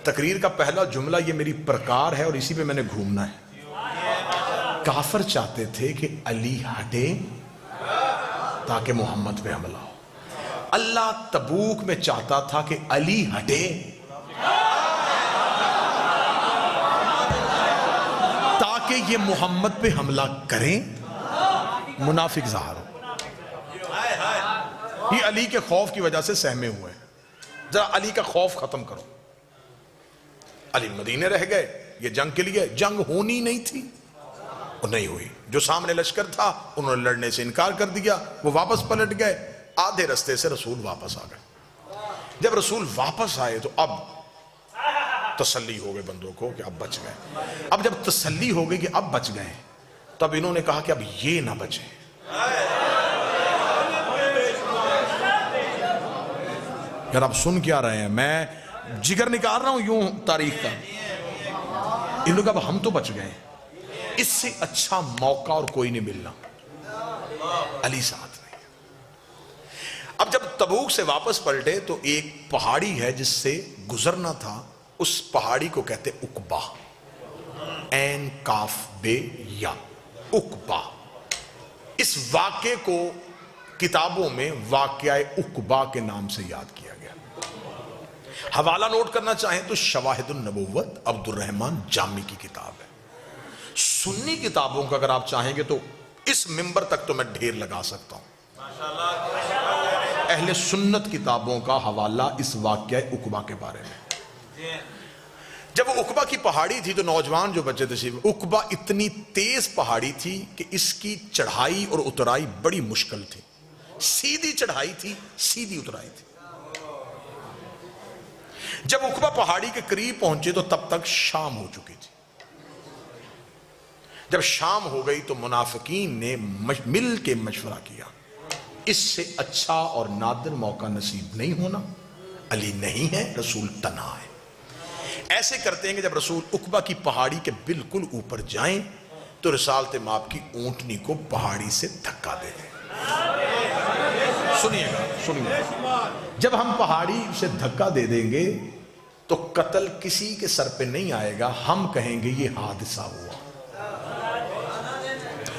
تقریر کا پہلا جملہ یہ میری پرکار ہے اور اسی پہ میں نے گھومنا ہے. کافر چاہتے تھے کہ علی ہٹے تاکہ محمد پہ حملہ ہو. اللہ تبوک میں چاہتا تھا کہ علی ہٹے تاکہ یہ محمد پہ حملہ کریں. منافق ظاہر ہو. یہ علی کے خوف کی وجہ سے سہمے ہوئے ہیں. ذرا علی کا خوف ختم کرو. علی مدینے رہ گئے. یہ جنگ کے لیے جنگ ہونی نہیں تھی اور نہیں ہوئی. جو سامنے لشکر تھا انہوں نے لڑنے سے انکار کر دیا. وہ واپس پلٹ گئے. آدھے رستے سے رسول واپس آ گئے. جب رسول واپس آئے تو اب تسلی ہو گئے بندوں کو کہ اب بچ گئے. اب جب تسلی ہو گئی کہ اب بچ گئے تب انہوں نے کہا کہ اب یہ نہ بچے. یار آپ سن کیا رہے ہیں؟ میں جگر نکال رہا ہوں یوں تاریخ کا. ان لوگ اب ہم تو بچ گئے. اس سے اچھا موقع اور کوئی نہیں ملنا. علی ساتھ نہیں. اب جب تبوک سے واپس پلٹے تو ایک پہاڑی ہے جس سے گزرنا تھا. اس پہاڑی کو کہتے عقبہ. عین کاف بے یا عقبہ. اس واقعے کو کتابوں میں واقعہ عقبہ کے نام سے یاد کیا گیا. حوالہ نوٹ کرنا چاہیں تو شواہد النبوت عبد الرحمن جامی کی کتاب ہے. سنی کتابوں کا اگر آپ چاہیں گے تو اس منبر تک تو میں ڈھیر لگا سکتا ہوں. اہل سنت کتابوں کا حوالہ اس واقعہ عقبہ کے بارے میں. جب وہ عقبہ کی پہاڑی تھی تو نوجوان جو بچے تھے, عقبہ اتنی تیز پہاڑی تھی کہ اس کی چڑھائی اور اترائی بڑی مشکل تھی. سیدھی چڑھائی تھی, سیدھی اترائی تھی. جب عقبہ پہاڑی کے قریب پہنچے تو تب تک شام ہو چکی تھی. جب شام ہو گئی تو منافقین نے مل کے مشورہ کیا اس سے اچھا اور نادر موقع نصیب نہیں ہونا. علی نہیں ہے, رسول تنہا ہے. ایسے کرتے ہیں کہ جب رسول عقبہ کی پہاڑی کے بالکل اوپر جائیں تو رسالت مآب کی اونٹنی کو پہاڑی سے دھکا دے دیں. سنیے گا. جب ہم پہاڑی سے دھکا دے دیں گے تو قتل کسی کے سر پہ نہیں آئے گا. ہم کہیں گے یہ حادثہ ہوا.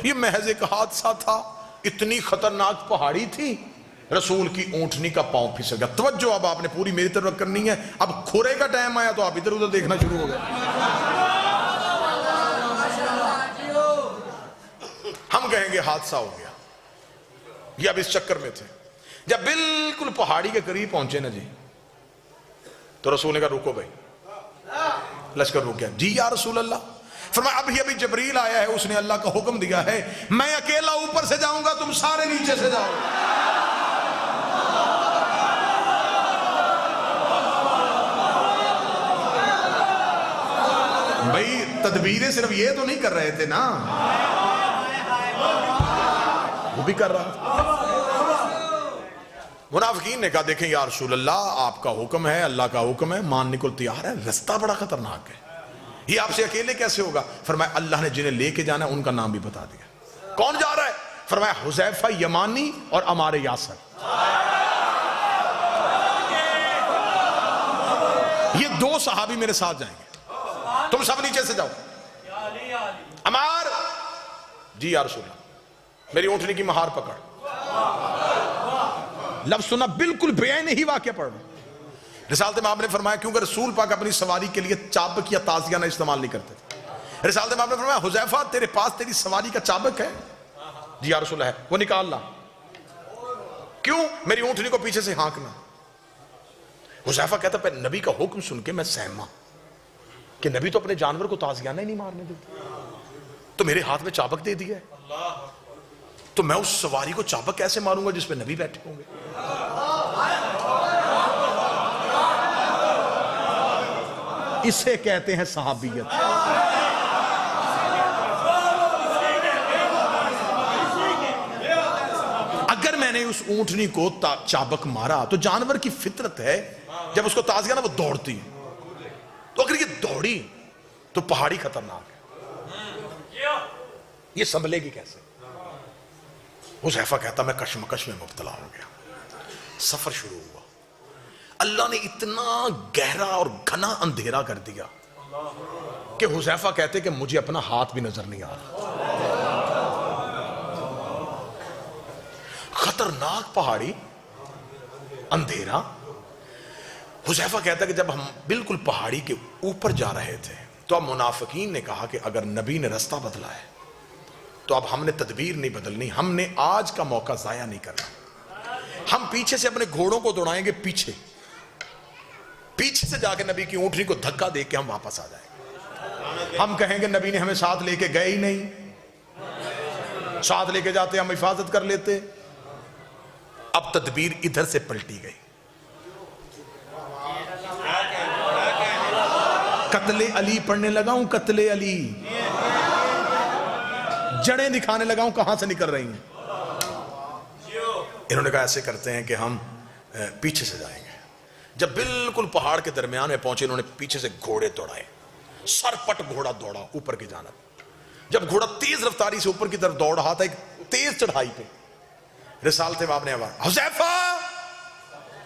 یہ محض ایک حادثہ تھا. اتنی خطرناک پہاڑی تھی, رسول کی اونٹنی کا پاؤں پھسل گیا. توجہ اب آپ نے پوری میری طرف کرنی ہے. اب کھورے کا ٹائم آیا تو آپ ادھر ادھر دیکھنا شروع ہو گئے. ہم کہیں گے حادثہ ہو گیا. یہ اب اس چکر میں تھے. جب بالکل پہاڑی کے قریب پہنچے نا جی تو رسول نے کہا رکو بھائی. لشکر رک گیا. جی یا رسول اللہ. فرمایا ابھی جبریل آیا ہے, اس نے اللہ کا حکم دیا ہے میں اکیلا اوپر سے جاؤں گا, تم سارے نیچے سے جاؤ. بھائی تدبیریں صرف یہ تو نہیں کر رہے تھے نا, وہ بھی کر رہا. منافقین نے کہا دیکھیں یا رسول اللہ آپ کا حکم ہے, اللہ کا حکم ہے, ماننے کو تیار ہے, رستہ بڑا خطرناک ہے, یہ آپ سے اکیلے کیسے ہوگا؟ فرمایا اللہ نے جنہیں لے کے جانا ہے ان کا نام بھی بتا دیا. کون جا رہا ہے؟ فرمایا حذیفہ یمانی اور عمار یاسر. یہ دو صحابی میرے ساتھ جائیں گے, تم سب نیچے سے جاؤ. عمار جی یا رسول اللہ میری اونٹنی کی مہار پکڑ. لفظ سنا بالکل بے نہیں واقعہ پڑھ رہا. رسالت مآب نے فرمایا کیونکہ رسول پاک اپنی سواری کے لیے چابک یا تازیانہ استعمال نہیں کرتے تھے. رسالت مآب نے فرمایا حذیفہ تیرے پاس تیری سواری کا چابک ہے؟ جی یا رسول اللہ ہے. وہ نکال لا. کیوں؟ میری اونٹنی کو پیچھے سے ہانکنا. حذیفہ کہتا پہ نبی کا حکم سن کے میں سہما کہ نبی تو اپنے جانور کو تازیانہ ہی نہیں مارنے دیتے, تو میرے ہاتھ میں چابک دے دیا ہے, تو میں اس سواری کو چابک کیسے ماروں گا جس پہ نبی بیٹھے ہوں گے؟ اسے کہتے ہیں صحابیت. اگر میں نے اس اونٹنی کو چابک مارا تو جانور کی فطرت ہے جب اس کو تازیانہ وہ دوڑتی ہے, تو اگر یہ دوڑی تو پہاڑی خطرناک ہے, یہ سنبھلے گی کیسے؟ حذیفہ کہتا میں کشمکش میں مبتلا ہو گیا. سفر شروع ہوا. اللہ نے اتنا گہرا اور گھنا اندھیرا کر دیا کہ حذیفہ کہتے کہ مجھے اپنا ہاتھ بھی نظر نہیں آ رہا. خطرناک پہاڑی، اندھیرا. حذیفہ کہتا کہ جب ہم بالکل پہاڑی کے اوپر جا رہے تھے تو اب منافقین نے کہا کہ اگر نبی نے رستہ بدلا ہے تو اب ہم نے تدبیر نہیں بدلنی، ہم نے آج کا موقع ضائع نہیں کرنا. ہم پیچھے سے اپنے گھوڑوں کو دوڑائیں گے، پیچھے سے جا کے نبی کی اونٹنی کو دھکا دے کے ہم واپس آ جائیں گے. ہم کہیں گے نبی نے ہمیں ساتھ لے کے گئے ہی نہیں، ساتھ لے کے جاتے ہم حفاظت کر لیتے. اب تدبیر ادھر سے پلٹی گئی. قتل علی پڑھنے لگا ہوں، قتل علی، جڑیں دکھانے لگا ہوں کہاں سے نکل رہی ہیں. انہوں نے کہا ایسے کرتے ہیں کہ ہم پیچھے سے جائیں گے. جب بالکل پہاڑ کے درمیان میں پہنچے انہوں نے پیچھے سے گھوڑے دوڑائے، سر پٹ گھوڑا دوڑا اوپر کی جانب. جب گھوڑا تیز رفتاری سے اوپر کی طرف دوڑ رہا تھا ایک تیز چڑھائی پہ، رسالت امام نے آواز، حذیفہ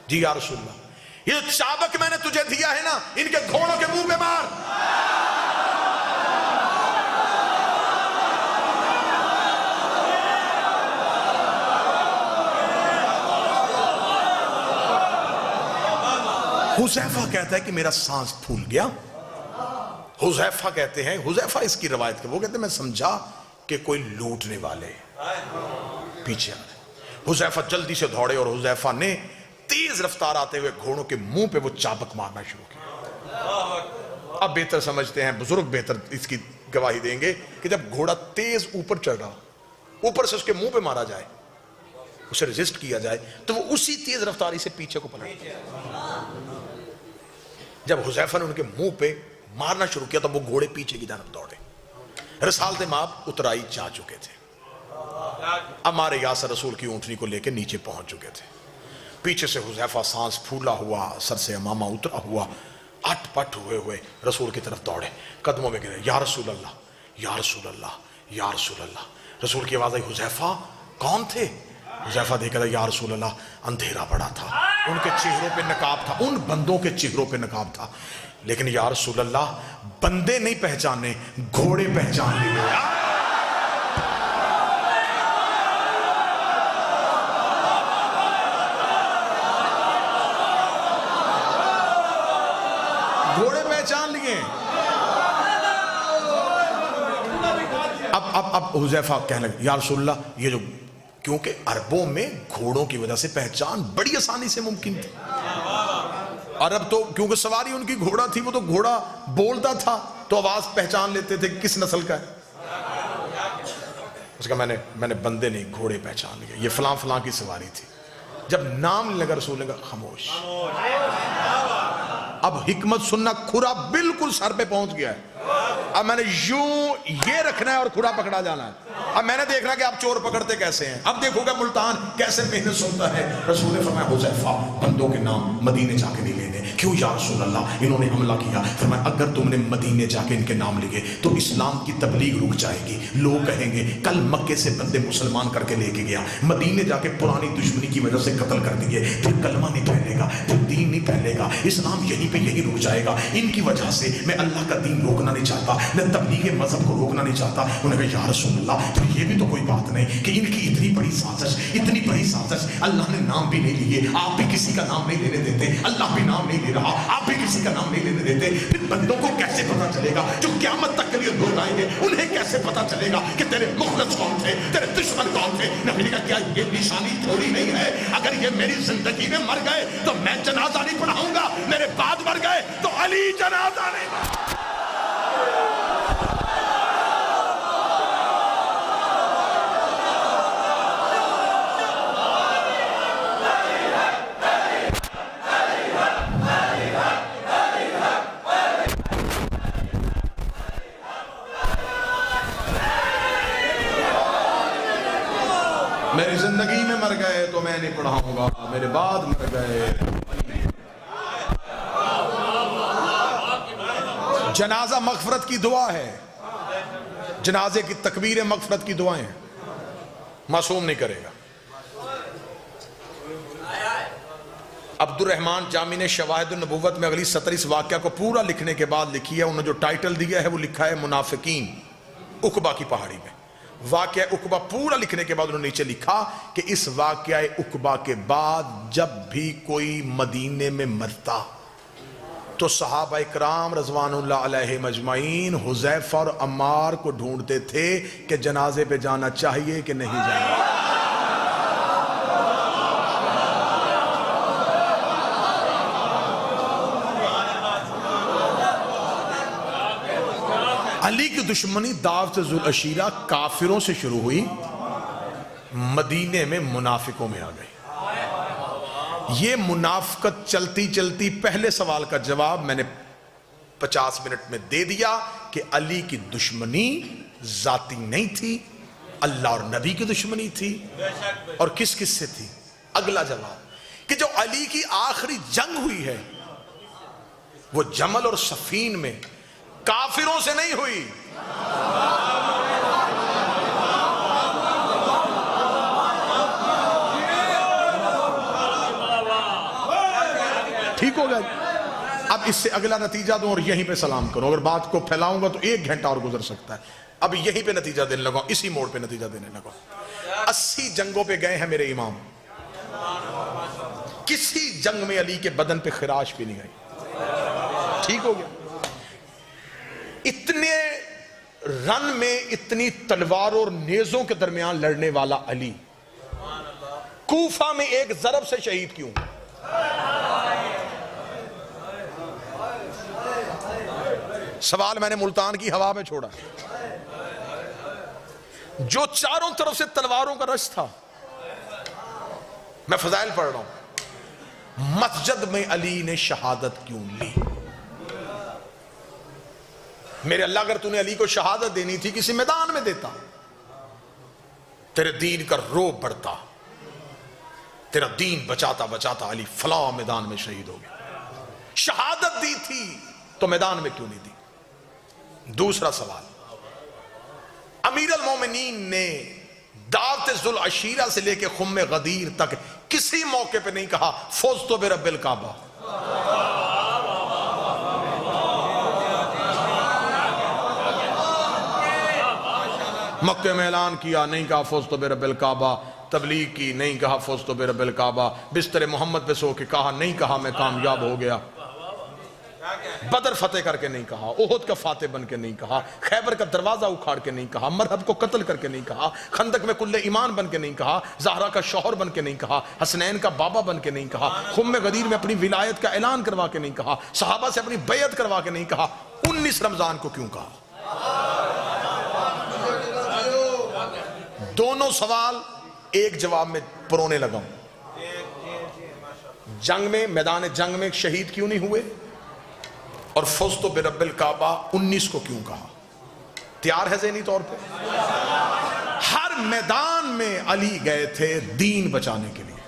جی یا رسول اللہ، یہ جو چابک میں نے تجھے دیا ہے نا ان کے گھوڑوں کے منہ پہ مار. حذیفہ کہتا ہے کہ میرا سانس پھول گیا. حذیفہ کہتے ہیں، حذیفہ اس کی روایت کے وہ کہتے ہیں میں سمجھا کہ کوئی لوٹنے والے پیچھے آ رہے. حذیفہ جلدی سے دوڑے اور حذیفہ نے تیز رفتار آتے ہوئے گھوڑوں کے منہ پہ وہ چابک مارنا شروع کیا. اب بہتر سمجھتے ہیں، بزرگ بہتر اس کی گواہی دیں گے کہ جب گھوڑا تیز اوپر چڑھ رہا، اوپر سے اس کے منہ پہ مارا جائے، اسے ریزسٹ کیا جائے تو وہ اسی تیز رفتاری سے پیچھے کو پلٹ. جب حذیفہ نے ان کے منہ پہ مارنا شروع کیا تو وہ گھوڑے پیچھے کی جانب دوڑے. رسالت امام اترائی جا چکے تھے، ہمارے یاسر رسول کی اونٹنی کو لے کے نیچے پہنچ چکے تھے. پیچھے سے حذیفہ سانس پھولا ہوا، سر سے امامہ اترا ہوا، اٹ پٹ ہوئے رسول کی طرف دوڑے، قدموں میں گرے، یا رسول اللہ یا رسول اللہ یا رسول اللہ. رسول کی آواز آئی، حذیفہ کون تھے؟ حذیفہ دیکھا تھا، یا رسول اللہ اندھیرا پڑا تھا، ان کے چہروں پہ نقاب تھا، ان بندوں کے چہروں پہ نقاب تھا، لیکن یا رسول اللہ بندے نہیں پہچانے، گھوڑے پہچان لیے. گھوڑے پہچان لیے. اب حذیفہ کہنے لگے، یا رسول اللہ یہ جو، کیونکہ عربوں میں گھوڑوں کی وجہ سے پہچان بڑی آسانی سے ممکن تھی. عرب تو کیونکہ سواری ان کی گھوڑا تھی، وہ تو گھوڑا بولتا تھا تو آواز پہچان لیتے تھے کس نسل کا ہے. اس کا میں نے بندے نہیں گھوڑے پہچان لیے، یہ فلاں فلاں کی سواری تھی. جب نام لگا رسول نے کہا خاموش. اب حکمت سننا، کھرا بالکل سر پہ پہنچ گیا ہے. اب میں نے یوں یہ رکھنا ہے اور کھرا پکڑا جانا ہے. اب میں نے دیکھنا کہ آپ چور پکڑتے کیسے ہیں. اب دیکھو گا ملتان کیسے محنت سنتا ہے. رسول نے فرمایا حذیفہ بندوں کے نام مدینے جا کے نہیں لینے. کیوں یا رسول اللہ؟ انہوں نے حملہ کیا. فرمایا اگر تم نے مدینے جا کے ان کے نام لیے تو اسلام کی تبلیغ رک جائے گی. لوگ کہیں گے کل مکے سے بندے مسلمان کر کے لے کے گیا، مدینے جا کے پرانی دشمنی کی وجہ سے قتل کر دیے، پھر کلمہ نہیں پھیلے گا، پھر دین نہیں پھیلے گا، اسلام یہیں پہ یہی رک جائے گا. ان کی وجہ سے میں اللہ کا دین روکنا نہیں چاہتا، میں تبلیغ مذہب کو روکنا نہیں چاہتا. انہوں نے کہا یا رسول اللہ پھر یہ بھی تو کوئی بات نہیں کہ ان کی اتنی بڑی سازش، اتنی بڑی سازش، اللہ نے نام بھی نہیں لیے، آپ بھی کسی کا نام نہیں لینے دیتے، اللہ بھی نام نہیں لے رہا، آپ بھی کسی کا نام نہیں لینے دیتے. پھر بندوں کو کیسے پتا چلے گا جو قیامت تک کے لیے لوگ آئیں گے، انہیں کیسے پتا چلے گا کہ تیرے مخلص کون تھے، تیرے دشمن کون تھے؟ نبی نے کہا کیا یہ نشانی تھوڑی نہیں ہے؟ اگر یہ میری زندگی میں مر گئے تو میں جنازہ نہیں پڑھاؤں گا، میرے بعد مر گئے تو علی جنازہ نہیں پڑھاؤں. میری زندگی میں مر گئے تو میں نہیں پڑھاؤں گا، میرے بعد مر گئے. جنازہ مغفرت کی دعا ہے، جنازے کی تکبیر مغفرت کی دعائیں معصوم نہیں کرے گا. عبد الرحمن جامی نے شواہد النبوت میں اگلی سطر اس واقعہ کو پورا لکھنے کے بعد لکھی ہے. انہوں نے جو ٹائٹل دیا ہے وہ لکھا ہے منافقین عقبہ کی پہاڑی میں. واقعہ عقبہ پورا لکھنے کے بعد انہوں نے نیچے لکھا کہ اس واقعہ عقبہ کے بعد جب بھی کوئی مدینے میں مرتا تو صحابہ اکرام رضوان اللہ علیہ مجمعین حذیفہ اور عمار کو ڈھونڈتے تھے کہ جنازے پہ جانا چاہیے کہ نہیں جانا. علی کی دشمنی دعوت ذوالعشیرہ کافروں سے شروع ہوئی، مدینے میں منافقوں میں آ گئی. یہ منافقت چلتی چلتی پہلے سوال کا جواب میں نے 50 منٹ میں دے دیا کہ علی کی دشمنی ذاتی نہیں تھی، اللہ اور نبی کی دشمنی تھی. اور کس کس سے تھی؟ اگلا جواب کہ جو علی کی آخری جنگ ہوئی ہے وہ جمل اور صفین میں کافروں سے نہیں ہوئی، ٹھیک ہو گیا. اب اس سے اگلا نتیجہ دوں اور یہیں پہ سلام کروں. اگر بات کو پھیلاؤں گا تو 1 گھنٹہ اور گزر سکتا ہے. اب یہیں پہ نتیجہ دینے لگا، اسی موڑ پہ نتیجہ دینے لگا. 80 جنگوں پہ گئے ہیں میرے امام، کسی جنگ میں علی کے بدن پہ خراش بھی نہیں آئی. ٹھیک ہو گیا. اتنے رن میں اتنی تلواروں اور نیزوں کے درمیان لڑنے والا علی کوفہ میں ایک ضرب سے شہید کیوں؟ سوال میں نے ملتان کی ہوا میں چھوڑا. جو چاروں طرف سے تلواروں کا رش تھا، میں فضائل پڑھ رہا ہوں، مسجد میں علی نے شہادت کیوں لی؟ میرے اللہ اگر تو نے علی کو شہادت دینی تھی کسی میدان میں دیتا، تیرے دین کا روب بڑھتا، تیرا دین بچاتا بچاتا علی فلاں میدان میں شہید ہو گیا. شہادت دی تھی تو میدان میں کیوں نہیں دی؟ دوسرا سوال، امیر المومنین نے دعوت ذوالعشیرہ سے لے کے خم غدیر تک کسی موقع پہ نہیں کہا فوزت برب الکعبہ. مکہ میں اعلان کیا، نہیں کہا فوزت برب الکعبہ. تبلیغ کی، نہیں کہا فوزت برب الکعبہ. بستر محمد پہ سو کے کہا، نہیں کہا میں کامیاب ہو گیا. بدر فتح کر کے نہیں کہا، احد کا فاتح بن کے نہیں کہا، خیبر کا دروازہ اکھاڑ کے نہیں کہا، مرحب کو قتل کر کے نہیں کہا، خندق میں کل ایمان بن کے نہیں کہا، زہرا کا شوہر بن کے نہیں کہا، حسنین کا بابا بن کے نہیں کہا، خم غدیر میں اپنی ولایت کا اعلان کروا کے نہیں کہا، صحابہ سے اپنی بیعت کروا کے نہیں کہا. 19 رمضان کو کیوں کہا؟ دونوں سوال ایک جواب میں پرونے لگا ہوں. جنگ میں، میدان جنگ میں شہید کیوں نہیں ہوئے؟ اور فوزت برب الکعبہ 19 کو کیوں کہا؟ تیار ہے ذہنی طور پہ؟ ہر میدان میں علی گئے تھے دین بچانے کے لیے.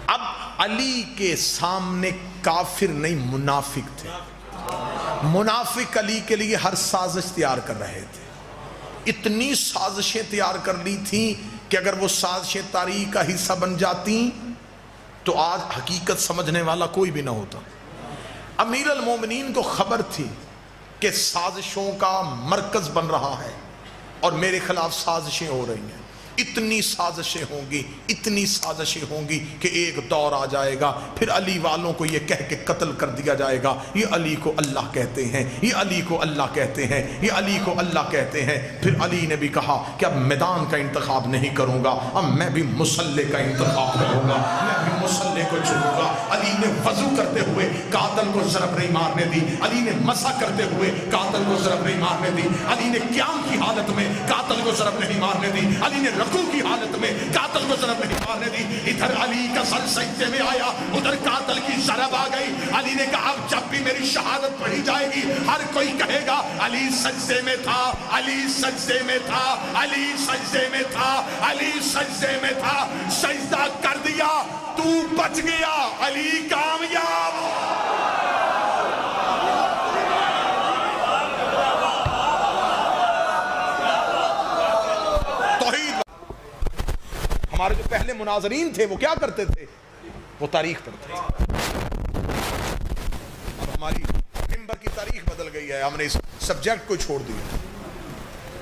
اب علی کے سامنے کافر نہیں منافق تھے. منافق علی کے لیے ہر سازش تیار کر رہے تھے. اتنی سازشیں تیار کر لی تھیں کہ اگر وہ سازشیں تاریخ کا حصہ بن جاتی تو آج حقیقت سمجھنے والا کوئی بھی نہ ہوتا. امیر المومنین کو خبر تھی کہ سازشوں کا مرکز بن رہا ہے اور میرے خلاف سازشیں ہو رہی ہیں. اتنی سازشیں ہوں گی، اتنی سازشیں ہوں گی کہ ایک دور آ جائے گا پھر علی والوں کو یہ کہہ کے قتل کر دیا جائے گا، یہ علی کو اللہ کہتے ہیں، یہ علی کو اللہ کہتے ہیں، یہ علی کو اللہ کہتے ہیں. پھر علی نے بھی کہا کہ اب میدان کا انتخاب نہیں کروں گا، اب میں بھی مسلح کا انتخاب کروں گا، میں بھی مسلح کو چنوں گا. علی نے وضو کرتے ہوئے قاتل کو ضرب نہیں مارنے دی، علی نے مسح کرتے ہوئے قاتل کو ضرب نہیں مارنے دی، علی نے قیام کی حالت میں قاتل کو ضرب نہیں مارنے دی، علی نے رکوع کی حالت میں قاتل کو ضرب نہیں مارنے دی. ادھر علی کا سر سجدے میں آیا، ادھر قاتل کی ضرب آ گئی. علی نے کہا اب جب بھی میری شہادت پڑھی جائے گی ہر کوئی کہے گا علی سجدے میں تھا، علی سجدے میں تھا، علی سجدے میں تھا، علی سجدے میں تھا. سجدہ کر دیا، تو بچ گیا، علی کامیاب. ہمارے جو پہلے مناظرین تھے وہ کیا کرتے تھے؟ وہ تاریخ پڑھتے تھے. اب ہماری ممبر کی تاریخ بدل گئی ہے, ہم نے اس سبجیکٹ کو چھوڑ دیا.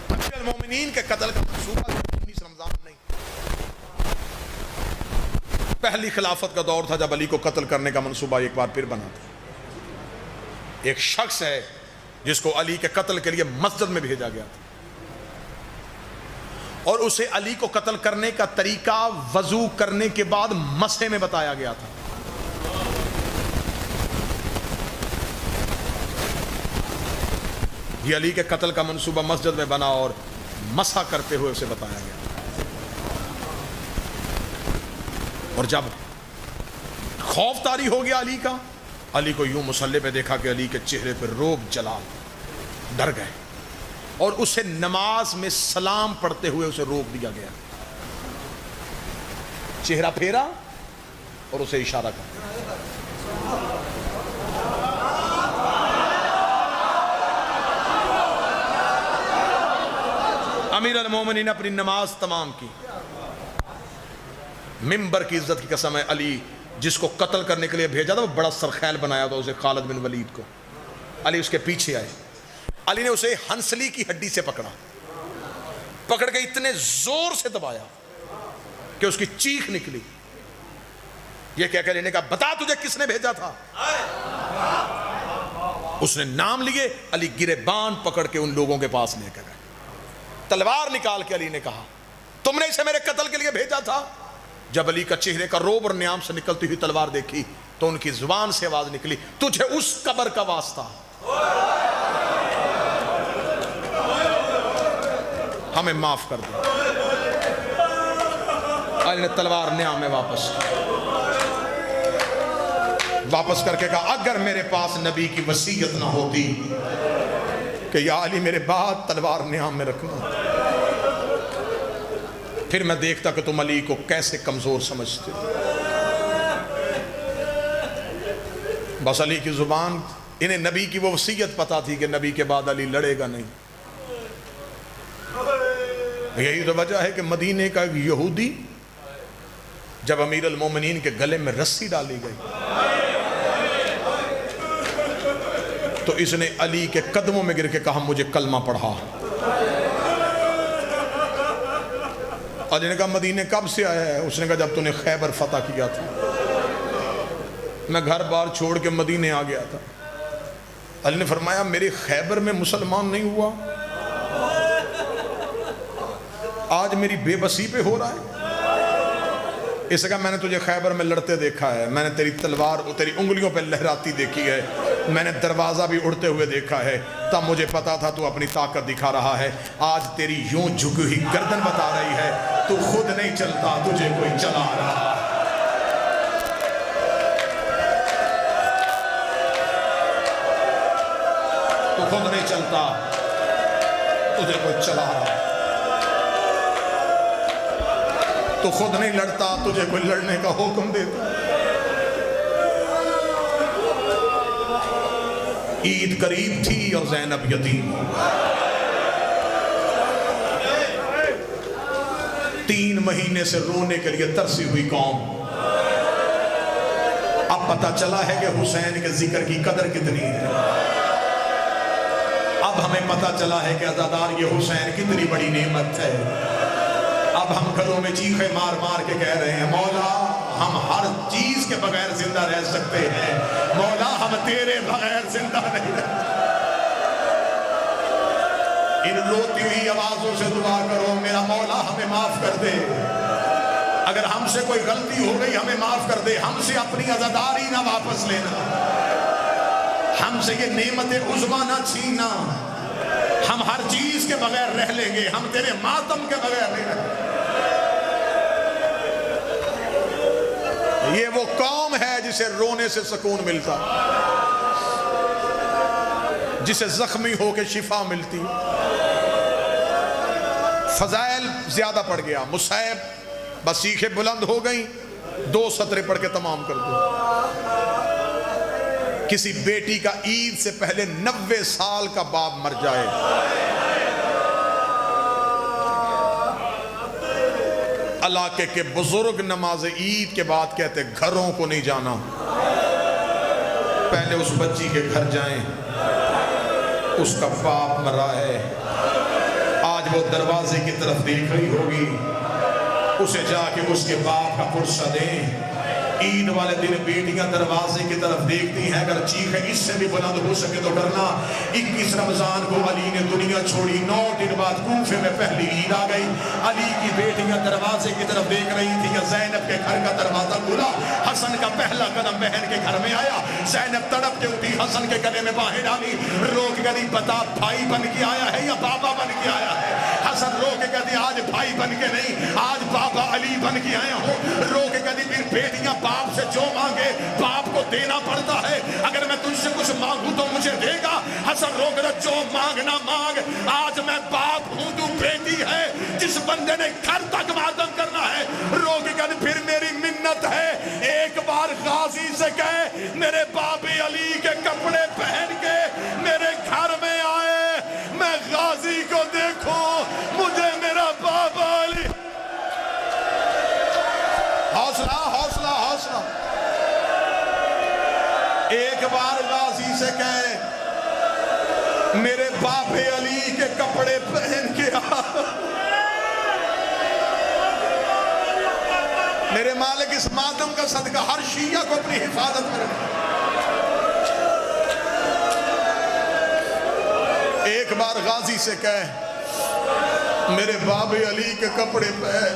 امیر المومنین کے قتل کا منصوبہ 19 رمضان نہیں. پہلی خلافت کا دور تھا جب علی کو قتل کرنے کا منصوبہ ایک بار پھر بنا تھا. ایک شخص ہے جس کو علی کے قتل کے لیے مسجد میں بھیجا گیا تھا, اور اسے علی کو قتل کرنے کا طریقہ وضو کرنے کے بعد مسح میں بتایا گیا تھا. یہ علی کے قتل کا منصوبہ مسجد میں بنا اور مسح کرتے ہوئے اسے بتایا گیا. اور جب خوف طاری ہو گیا علی کا, علی کو یوں مصلی پہ دیکھا کہ علی کے چہرے پہ روب جلال, ڈر گئے, اور اسے نماز میں سلام پڑھتے ہوئے اسے روک دیا گیا. چہرہ پھیرا اور اسے اشارہ کر. امیر المومنین اپنی نماز تمام کی. ممبر کی عزت کی قسم ہے, علی جس کو قتل کرنے کے لیے بھیجا تھا وہ بڑا سرخیل بنایا تھا اسے, خالد بن ولید کو. علی اس کے پیچھے آئے, علی نے اسے ہنسلی کی ہڈی سے پکڑ کے اتنے زور سے دبایا کہ اس کی چیخ نکلی. یہ کہہ کر انہیں کہا بتا تجھے کس نے بھیجا تھا. اس نے نام لیے. علی گریبان پکڑ کے ان لوگوں کے پاس لے کر گئے. تلوار نکال کے علی نے کہا تم نے اسے میرے قتل کے لیے بھیجا تھا. جب علی کا چہرے کا روب اور نیام سے نکلتی ہوئی تلوار دیکھی تو ان کی زبان سے آواز نکلی تجھے اس قبر کا واسطہ, ہمیں معاف کر دو. علی نے تلوار نیام میں واپس کر کے کہا اگر میرے پاس نبی کی وصیت نہ ہوتی کہ یا علی میرے بعد تلوار نیام میں رکھنا, پھر میں دیکھتا کہ تم علی کو کیسے کمزور سمجھتے. بس علی کی زبان, انہیں نبی کی وہ وصیت پتا تھی کہ نبی کے بعد علی لڑے گا نہیں. یہی تو وجہ ہے کہ مدینے کا ایک یہودی جب امیر المومنین کے گلے میں رسی ڈالی گئی تو اس نے علی کے قدموں میں گر کے کہا مجھے کلمہ پڑھا. علی نے کہا مدینے کب سے آیا ہے؟ اس نے کہا جب تو نے خیبر فتح کیا تھا, میں گھر بار چھوڑ کے مدینے آ گیا تھا. علی نے فرمایا میرے خیبر میں مسلمان نہیں ہوا, آج میری بے بسی پہ ہو رہا ہے. اس نے کہا میں نے تجھے خیبر میں لڑتے دیکھا ہے, میں نے تیری تلوار تیری انگلیوں پہ لہراتی دیکھی ہے, میں نے دروازہ بھی اڑتے ہوئے دیکھا ہے, تب مجھے پتا تھا تو اپنی طاقت دکھا رہا ہے. آج تیری یوں جھکی ہوئی گردن بتا رہی ہے تو خود نہیں چلتا, تجھے کوئی چلا رہا ہے. تو خود نہیں چلتا, تجھے کوئی چلا رہا ہے. تو خود نہیں لڑتا, تجھے کوئی لڑنے کا حکم دیتا. عید قریب تھی اور زینب یتیم. 3 مہینے سے رونے کے لیے ترسی ہوئی قوم. اب پتہ چلا ہے کہ حسین کے ذکر کی قدر کتنی ہے. اب ہمیں پتہ چلا ہے کہ عزادار یہ حسین کتنی بڑی نعمت ہے. اب ہم گھروں میں چیخے مار مار کے کہہ رہے ہیں مولا ہم ہر چیز کے بغیر زندہ رہ سکتے ہیں, مولا ہم تیرے بغیر زندہ نہیں رہ. ان روتی ہوئی آوازوں سے دعا کرو میرا مولا ہمیں معاف کر دے, اگر ہم سے کوئی غلطی ہو گئی ہمیں معاف کر دے, ہم سے اپنی عزاداری نہ واپس لینا, ہم سے یہ نعمت عظمیٰ نہ چھینا. ہم ہر چیز کے بغیر رہ لیں گے, ہم تیرے ماتم کے بغیر نہیں رہیں گے. یہ وہ قوم ہے جسے رونے سے سکون ملتا, جسے زخمی ہو کے شفا ملتی. فضائل زیادہ پڑ گیا, مصائب بس سیخیں بلند ہو گئیں, 2 سطریں پڑھ کے تمام کر دو. کسی بیٹی کا عید سے پہلے 90 سال کا باپ مر جائے, علاقے کے بزرگ نماز عید کے بعد کہتے گھروں کو نہیں جانا، پہلے اس بچی کے گھر جائیں، اس کا باپ مرا ہے، آج وہ دروازے کی طرف دیکھ رہی ہوگی، اسے جا کے اس کے باپ کا پرسہ دیں۔ عید والے دن بیٹیاں دروازے کی طرف دیکھتی ہیں، اگر چیخ ہے اس سے بھی بلند ہو سکے تو کرنا۔ 21 رمضان کو علی نے دنیا چھوڑی، 9 دن بعد کوفے میں پہلی عید آ گئی۔ علی کی بیٹیاں دروازے کی طرف دیکھ رہی تھیں، زینب کے گھر کا دروازہ کھلا، حسن کا پہلا قدم بہن کے گھر میں آیا، زینب تڑپ کے اٹھی، حسن کے گلے میں باہیں ڈالی، رو کے کہتی بتا بھائی بن کے آیا ہے یا بابا بن کے آیا ہے؟ حسن رو کے کہتی آج بھائی بن کے نہیں، آج بابا علی بن کے آیا ہوں۔ رو کے کہتی پھر بیٹیاں باپ سے جو مانگے باپ کو دینا پڑتا ہے، اگر میں تجھ سے کچھ مانگوں تو مجھے دے گا؟ حسن رو کے جو مانگنا مانگ، آج میں باپ ہوں تو بیٹی ہے، جس بندے نے گھر تک ماتم کرنا ہے۔ رو کے کہتے پھر میری منت ہے، ایک بار غازی سے کہے میرے باب علی کے کپڑے پہن کے میرے گھر میں آئے، میں غازی کو دیکھوں، مجھے میرا بابا علی۔ حوصلہ حوصلہ حوصلہ، ایک بار غازی سے کہے میرے باپ علی کے کپڑے پہن کے آ، میرے مالک اس ماتم کا صدقہ ہر شیعہ کو اپنی حفاظت میں رکھے۔ ایک بار غازی سے کہے میرے باب علی کے کپڑے پہن،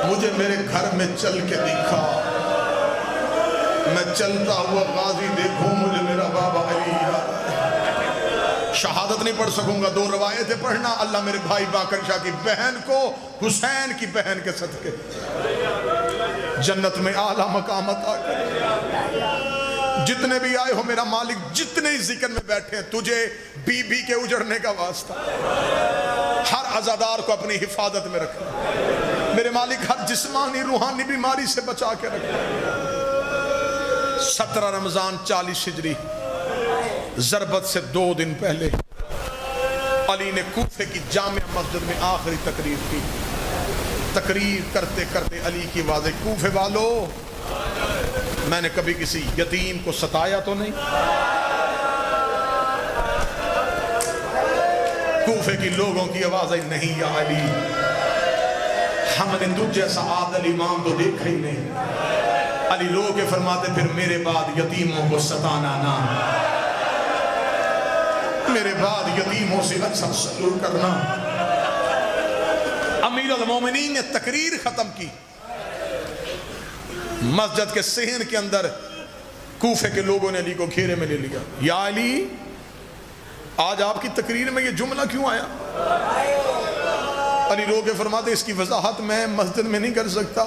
مجھے میرے گھر میں چل کے دکھا، میں چلتا ہوا غازی دیکھوں، مجھے میرا بابا علی یاد۔ شہادت نہیں پڑھ سکوں گا، 2 روایتیں پڑھنا، اللہ میرے بھائی باقر شاہ کی بہن کو حسین کی بہن کے صدقے جنت میں اعلیٰ مقام عطا کرے۔ جتنے بھی آئے ہو میرا مالک، جتنے ذکر میں بیٹھے ہیں، تجھے بی بی کے اجڑنے کا واسطہ، ہر عزادار کو اپنی حفاظت میں رکھنا، میرے مالک ہر جسمانی روحانی بیماری سے بچا کے رکھنا۔ 17 رمضان 40 ہجری، ضربت سے 2 دن پہلے علی نے کوفے کی جامع مسجد میں آخری تقریر کی۔ تقریر کرتے کرتے علی کی آواز، کوفے والو، میں نے کبھی کسی یتیم کو ستایا تو نہیں؟ کوفے کی لوگوں کی آواز آئی، نہیں یا علی، ہم نے تجھ جیسا عادل امام تو دیکھا ہی نہیں۔ علی رو کے فرماتے پھر میرے بعد یتیموں کو ستانا نہ، میرے بعد یتیموں سے اچھا سلوک کرنا۔ امیر المومنین نے تقریر ختم کی، مسجد کے صحن کے اندر کوفے کے لوگوں نے علی کو گھیرے میں لے لیا۔ یا علی، آج آپ کی تقریر میں یہ جملہ کیوں آیا؟ علی رو کے فرماتے اس کی وضاحت میں مسجد میں نہیں کر سکتا،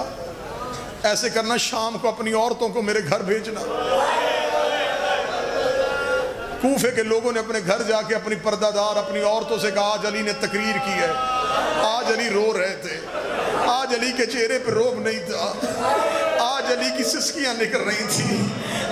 ایسے کرنا شام کو اپنی عورتوں کو میرے گھر بھیجنا۔ کوفے کے لوگوں نے اپنے گھر جا کے اپنی پردہ دار اپنی عورتوں سے کہا آج علی نے تقریر کی ہے۔ آج علی رو رہے تھے، آج علی کے چہرے پہ روب نہیں تھا، آج علی کی سسکیاں نکل رہی تھی۔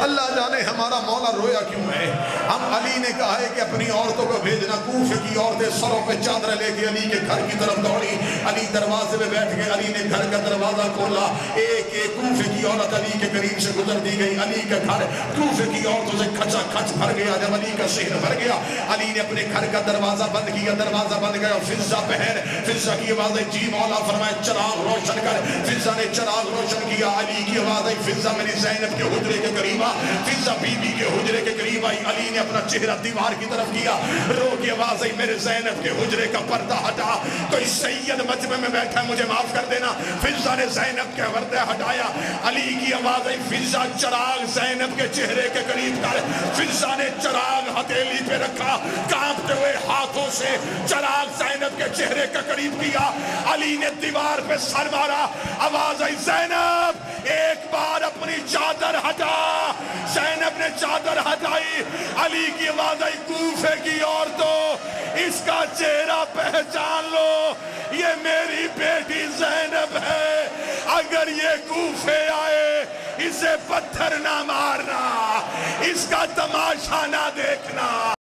اللہ جانے ہمارا مولا رویا کیوں ہے۔ ہم علی نے کہا ہے کہ اپنی عورتوں کو بھیجنا۔ کوفے کی عورتیں سروں پہ چادریں لے کے علی کے گھر کی طرف دوڑی۔ علی دروازے میں بیٹھ گئے، علی نے گھر کا دروازہ کھولا، ایک ایک کوفے کی عورت علی کے قریب سے گزر دی گئی۔ علی کا گھر کوفے کی عورتوں سے کھچا کھچ بھر گیا۔ جب علی کا شہر بھر گیا، علی نے اپنے گھر کا دروازہ بند کیا، دروازہ بند گیا۔ فضہ بہن، فضہ کی آواز ہے جی مولا، فرمائے چراغ روشن کر۔ فضہ نے چراغ روشن کیا۔ علی کی آواز ہے فضہ میری زینب کے حجرے کے قریب آ۔ فضہ بی بی کے حجرے کے قریب آئی۔ علی نے اپنا چہرہ دیوار کی طرف کیا، رو کی آواز ہے میرے زینب کے حجرے کا پردہ ہٹا، کوئی سید مجمع میں بیٹھا ہے مجھے معاف کر دینا۔ فضہ نے زینب کے پردہ ہٹایا۔ علی کی آواز ہے فضہ چراغ زینب کے چہرے کے قریب کر۔ فضہ نے چراغ ہتھیلی پہ رکھا، کانپتے ہوئے ہاتھوں سے چراغ زینب کے چہرے کے قریب کیا۔ علی نے دیوار پہ سر مارا، آواز آئی زینب ایک بار اپنی چادر ہٹا۔ زینب نے چادر ہٹائی۔ علی کی آواز آئی کوفے کی عورتوں، اس کا چہرہ پہچان لو، یہ میری بیٹی زینب ہے، اگر یہ کوفے آئے اسے پتھر نہ مارنا، اس کا تماشا نہ دیکھنا۔